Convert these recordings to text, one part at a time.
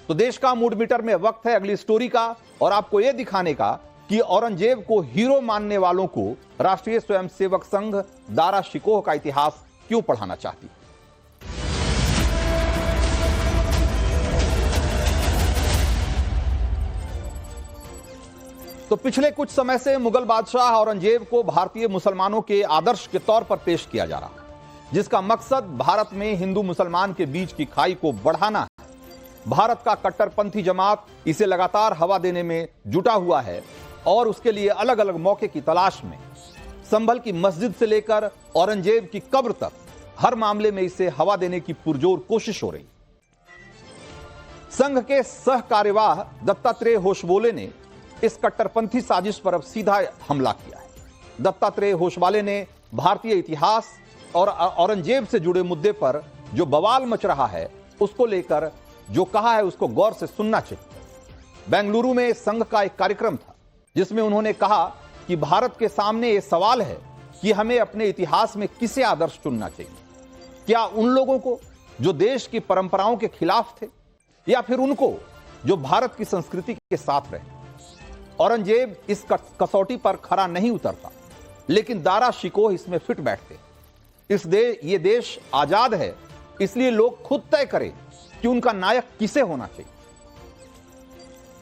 तो देश का मूड मीटर में वक्त है अगली स्टोरी का और आपको यह दिखाने का कि औरंगजेब को हीरो मानने वालों को राष्ट्रीय स्वयंसेवक संघ दारा शिकोह का इतिहास क्यों पढ़ाना चाहती है। तो पिछले कुछ समय से मुगल बादशाह औरंगजेब को भारतीय मुसलमानों के आदर्श के तौर पर पेश किया जा रहा है, जिसका मकसद भारत में हिंदू मुसलमान के बीच की खाई को बढ़ाना है। भारत का कट्टरपंथी जमात इसे लगातार हवा देने में जुटा हुआ है और उसके लिए अलग अलग मौके की तलाश में संभल की मस्जिद से लेकर औरंगजेब की कब्र तक हर मामले में इसे हवा देने की पुरजोर कोशिश हो रही। संघ के सह कार्यवाह दत्तात्रेय होशबोले ने इस कट्टरपंथी साजिश पर अब सीधा हमला किया है। दत्तात्रेय होशवाले ने भारतीय इतिहास और औरंगजेब से जुड़े मुद्दे पर जो बवाल मच रहा है उसको लेकर जो कहा है उसको गौर से सुनना चाहिए। बेंगलुरु में संघ का एक कार्यक्रम था जिसमें उन्होंने कहा कि भारत के सामने यह सवाल है कि हमें अपने इतिहास में किसे आदर्श चुनना चाहिए, क्या उन लोगों को जो देश की परंपराओं के खिलाफ थे या फिर उनको जो भारत की संस्कृति के साथ रहे। औरंगजेब इस कसौटी पर खरा नहीं उतरता, लेकिन दारा शिकोह इसमें फिट बैठते। ये देश आजाद है, इसलिए लोग खुद तय करें कि उनका नायक किसे होना चाहिए।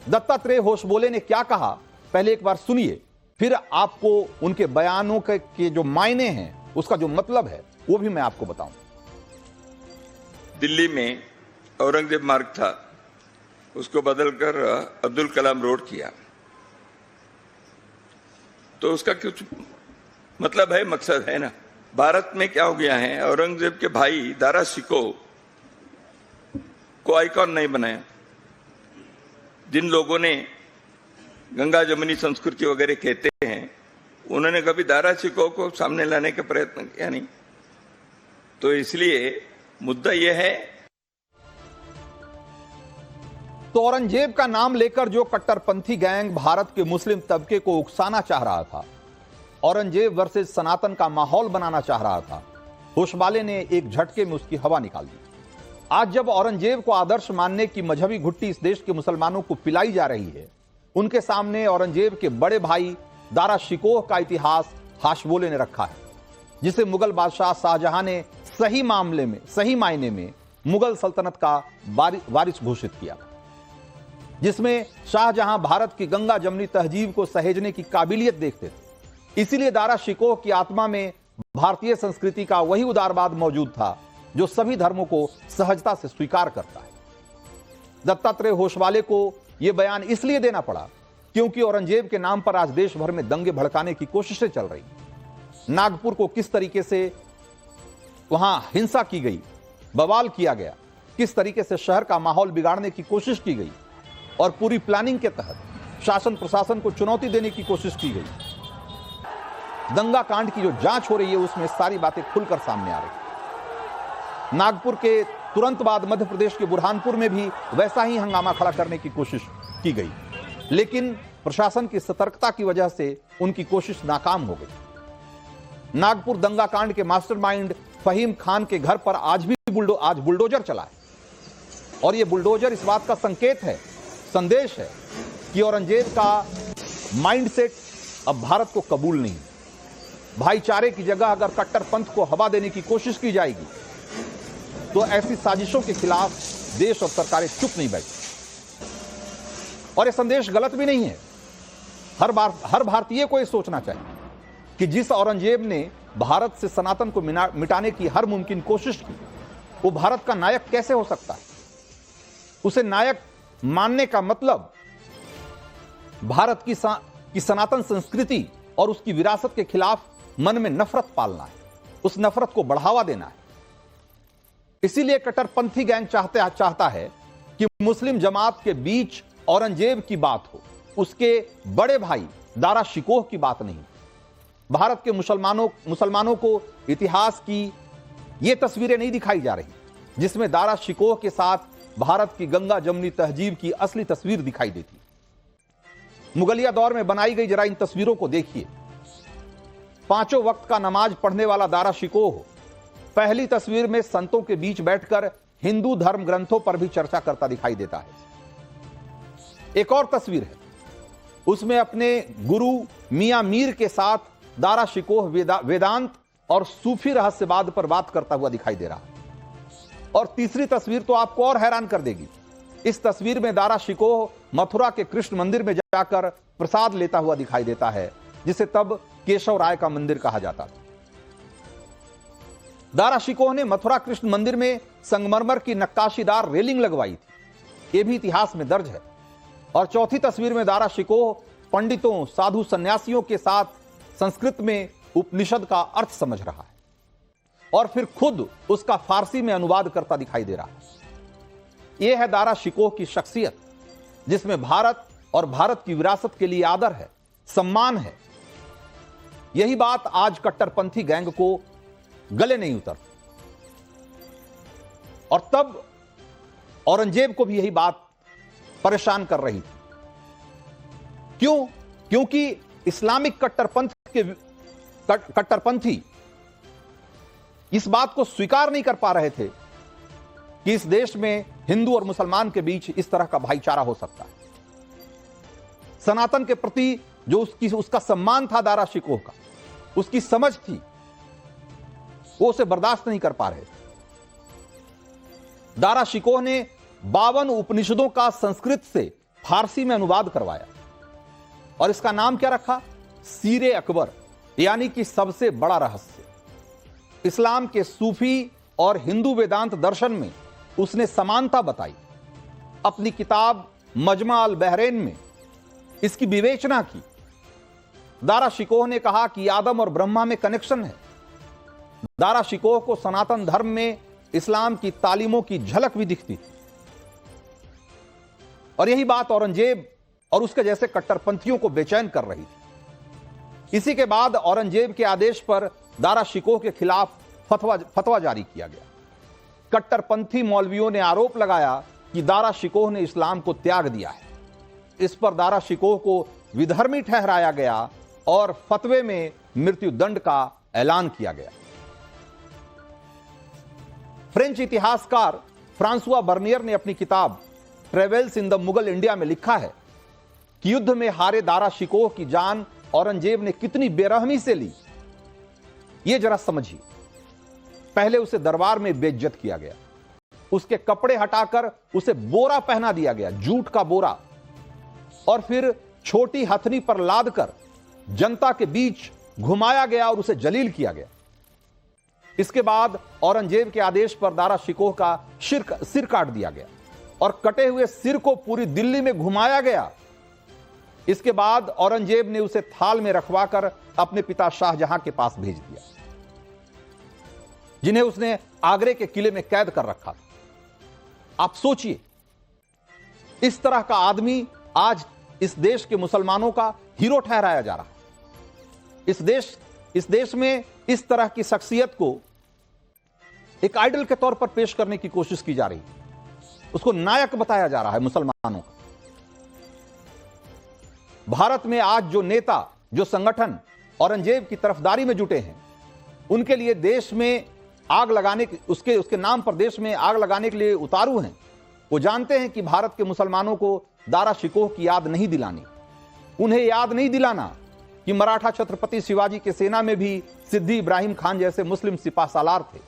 दत्तात्रेय होशबोले ने क्या कहा, पहले एक बार सुनिए, फिर आपको उनके बयानों के जो मायने हैं, उसका जो मतलब है, वो भी मैं आपको बताऊं। दिल्ली में औरंगजेब मार्ग था, उसको बदलकर अब्दुल कलाम रोड किया, तो उसका कुछ मतलब है, मकसद है ना। भारत में क्या हो गया है, औरंगजेब के भाई दारा शिकोह को आइकॉन नहीं बनाया। जिन लोगों ने गंगा जमुनी संस्कृति वगैरह कहते हैं, उन्होंने कभी दारा शिकोह को सामने लाने का प्रयत्न किया नहीं। तो इसलिए मुद्दा यह है। तो औरंगजेब का नाम लेकर जो कट्टरपंथी गैंग भारत के मुस्लिम तबके को उकसाना चाह रहा था, औरंगजेब वर्सेस सनातन का माहौल बनाना चाह रहा था, होशवाले ने एक झटके में उसकी हवा निकाल दी। आज जब औरंगजेब को आदर्श मानने की मजहबी घुट्टी इस देश के मुसलमानों को पिलाई जा रही है, उनके सामने औरंगजेब के बड़े भाई दारा शिकोह का इतिहास होशबोले ने रखा है, जिसे मुगल बादशाह शाहजहां ने सही मायने में मुगल सल्तनत का वारिस घोषित किया, जिसमें शाहजहां भारत की गंगा जमुनी तहजीब को सहेजने की काबिलियत देखते थे। इसीलिए दारा शिकोह की आत्मा में भारतीय संस्कृति का वही उदारवाद मौजूद था जो सभी धर्मों को सहजता से स्वीकार करता है। दत्तात्रेय होशवाले को यह बयान इसलिए देना पड़ा क्योंकि औरंगजेब के नाम पर आज देश भर में दंगे भड़काने की कोशिशें चल रही। नागपुर को किस तरीके से वहां हिंसा की गई, बवाल किया गया, किस तरीके से शहर का माहौल बिगाड़ने की कोशिश की गई और पूरी प्लानिंग के तहत शासन प्रशासन को चुनौती देने की कोशिश की गई। दंगा कांड की जो जांच हो रही है उसमें सारी बातें खुलकर सामने आ रही। नागपुर के तुरंत बाद मध्य प्रदेश के बुरहानपुर में भी वैसा ही हंगामा खड़ा करने की कोशिश की गई, लेकिन प्रशासन की सतर्कता की वजह से उनकी कोशिश नाकाम हो गई। नागपुर दंगा कांड के मास्टरमाइंड फहीम खान के घर पर आज बुलडोजर चला है और यह बुलडोजर इस बात का संकेत है, संदेश है कि औरंगजेब का माइंडसेट अब भारत को कबूल नहीं। भाईचारे की जगह अगर कट्टरपंथ को हवा देने की कोशिश की जाएगी तो ऐसी साजिशों के खिलाफ देश और सरकारें चुप नहीं बैठती। और यह संदेश गलत भी नहीं है। हर भारतीय को यह सोचना चाहिए कि जिस औरंगजेब ने भारत से सनातन को मिटाने की हर मुमकिन कोशिश की, वो भारत का नायक कैसे हो सकता है। उसे नायक मानने का मतलब भारत की सनातन संस्कृति और उसकी विरासत के खिलाफ मन में नफरत पालना है, उस नफरत को बढ़ावा देना है। इसीलिए कट्टरपंथी गैंग चाहता है कि मुस्लिम जमात के बीच औरंगजेब की बात हो, उसके बड़े भाई दारा शिकोह की बात नहीं। भारत के मुसलमानों को इतिहास की ये तस्वीरें नहीं दिखाई जा रही जिसमें दारा शिकोह के साथ भारत की गंगा जमुनी तहजीब की असली तस्वीर दिखाई देती। मुगलिया दौर में बनाई गई जरा इन तस्वीरों को देखिए। पांचों वक्त का नमाज पढ़ने वाला दारा शिकोह पहली तस्वीर में संतों के बीच बैठकर हिंदू धर्म ग्रंथों पर भी चर्चा करता दिखाई देता है। एक और तस्वीर है, उसमें अपने गुरु मियां मीर के साथ दारा शिकोह वेदांत और सूफी रहस्यवाद पर बात करता हुआ दिखाई दे रहा है। और तीसरी तस्वीर तो आपको और हैरान कर देगी। इस तस्वीर में दारा शिकोह मथुरा के कृष्ण मंदिर में जाकर प्रसाद लेता हुआ दिखाई देता है, जिसे तब केशव राय का मंदिर कहा जाता था। दारा शिकोह ने मथुरा कृष्ण मंदिर में संगमरमर की नक्काशीदार रेलिंग लगवाई थी, यह भी इतिहास में दर्ज है। और चौथी तस्वीर में दारा शिकोह पंडितों, साधु सन्यासियों के साथ संस्कृत में उपनिषद का अर्थ समझ रहा है और फिर खुद उसका फारसी में अनुवाद करता दिखाई दे रहा है। यह है दारा शिकोह की शख्सियत, जिसमें भारत और भारत की विरासत के लिए आदर है, सम्मान है। यही बात आज कट्टरपंथी गैंग को गले नहीं उतर, और तब औरंगजेब को भी यही बात परेशान कर रही थी। क्यों? क्योंकि इस्लामिक कट्टरपंथी इस बात को स्वीकार नहीं कर पा रहे थे कि इस देश में हिंदू और मुसलमान के बीच इस तरह का भाईचारा हो सकता है। सनातन के प्रति जो उसका सम्मान था दारा शिकोह का, उसकी समझ थी, वो उसे बर्दाश्त नहीं कर पा रहे थे। दारा शिकोह ने 52 उपनिषदों का संस्कृत से फारसी में अनुवाद करवाया और इसका नाम क्या रखा? सीरे अकबर, यानी कि सबसे बड़ा रहस्य। इस्लाम के सूफी और हिंदू वेदांत दर्शन में उसने समानता बताई। अपनी किताब मजमा अल बहरैन में इसकी विवेचना की। दारा शिकोह ने कहा कि आदम और ब्रह्मा में कनेक्शन है। दारा शिकोह को सनातन धर्म में इस्लाम की तालीमों की झलक भी दिखती थी। और यही बात औरंगजेब और उसके जैसे कट्टरपंथियों को बेचैन कर रही थी। इसी के बाद औरंगजेब के आदेश पर दारा शिकोह के खिलाफ फतवा जारी किया गया। कट्टरपंथी मौलवियों ने आरोप लगाया कि दारा शिकोह ने इस्लाम को त्याग दिया है। इस पर दारा शिकोह को विधर्मी ठहराया गया और फतवे में मृत्युदंड का ऐलान किया गया। फ्रेंच इतिहासकार फ्रांसुआ बर्नियर ने अपनी किताब travels in the Mughal India में लिखा है कि युद्ध में हारे दारा शिकोह की जान औरंगजेब ने कितनी बेरहमी से ली, यह जरा समझिए। पहले उसे दरबार में बेइज्जत किया गया, उसके कपड़े हटाकर उसे बोरा पहना दिया गया, जूट का बोरा, और फिर छोटी हथनी पर लादकर जनता के बीच घुमाया गया और उसे जलील किया गया। इसके बाद औरंगजेब के आदेश पर दारा शिकोह का सिर काट दिया गया और कटे हुए सिर को पूरी दिल्ली में घुमाया गया। इसके बाद औरंगजेब ने उसे थाल में रखवाकर अपने पिता शाहजहां के पास भेज दिया, जिन्हें उसने आगरे के किले में कैद कर रखा था। आप सोचिए, इस तरह का आदमी आज इस देश के मुसलमानों का हीरो ठहराया जा रहा है। इस देश में इस तरह की शख्सियत को एक आइडल के तौर पर पेश करने की कोशिश की जा रही है, उसको नायक बताया जा रहा है मुसलमानों का। भारत में आज जो नेता, जो संगठन औरंगजेब की तरफदारी में जुटे हैं, उनके लिए देश में आग लगाने उसके नाम पर देश में आग लगाने के लिए उतारू हैं। वो जानते हैं कि भारत के मुसलमानों को दारा शिकोह की याद नहीं दिलानी, उन्हें याद नहीं दिलाना कि मराठा छत्रपति शिवाजी के सेना में भी सिद्दी इब्राहिम खान जैसे मुस्लिम सिपा सालार थे,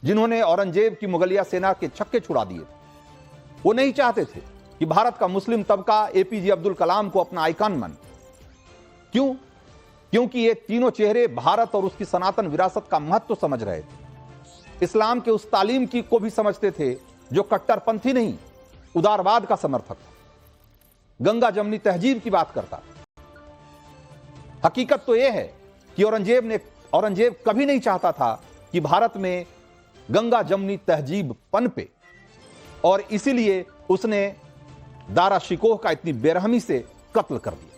जिन्होंने औरंगजेब की मुगलिया सेना के छक्के छुड़ा दिए थे। वो नहीं चाहते थे कि भारत का मुस्लिम तबका एपीजे अब्दुल कलाम को अपना आइकन माने। क्यों? क्योंकि ये तीनों चेहरे भारत और उसकी सनातन विरासत का महत्व समझ रहे थे। इस्लाम के उस तालीम की को भी समझते थे जो कट्टरपंथी नहीं, उदारवाद का समर्थक था, गंगा जमनी तहजीब की बात करता। हकीकत तो यह है कि औरंगजेब कभी नहीं चाहता था कि भारत में गंगा जमनी तहजीब पनपे, और इसीलिए उसने दारा शिकोह का इतनी बेरहमी से कत्ल कर दिया।